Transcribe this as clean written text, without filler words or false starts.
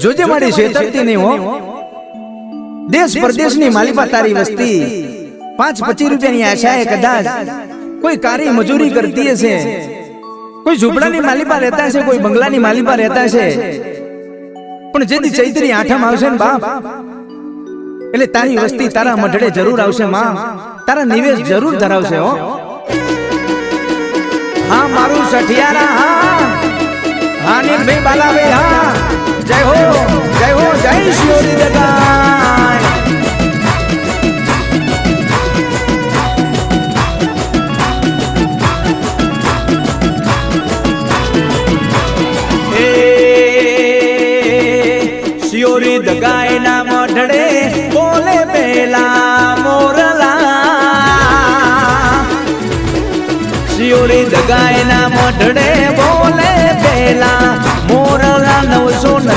જોજે મારી છેતરતી નહીં હો. દેશ પરદેશની માલિપા તારી વસ્તી 5-25 રૂપિયાની આશાએ કદાચ કોઈ કારી મજૂરી કરતી હશે, કોઈ ઝૂંપડાની માલિપા રહેતા હશે, કોઈ બંગલાની માલિપા રહેતા હશે, પણ જેથી ચૈત્રી આઠમ આવશે ને બાપ એટલે તારી વસ્તી તારા મઢડે જરૂર આવશે માં, તારા નિવેશ જરૂર ધરાવશે હો. હા મારું સઠિયારા હા, હા નીલભાઈ બાલાભાઈ હા, જય હો જય હો, જય શિયોરી દગાય. શિયોરી દગાય ના મઢડે બોલે પેલા મોરલા, શિયોરી દગાય ના મઢડે બોલે પેલા મોરલા 900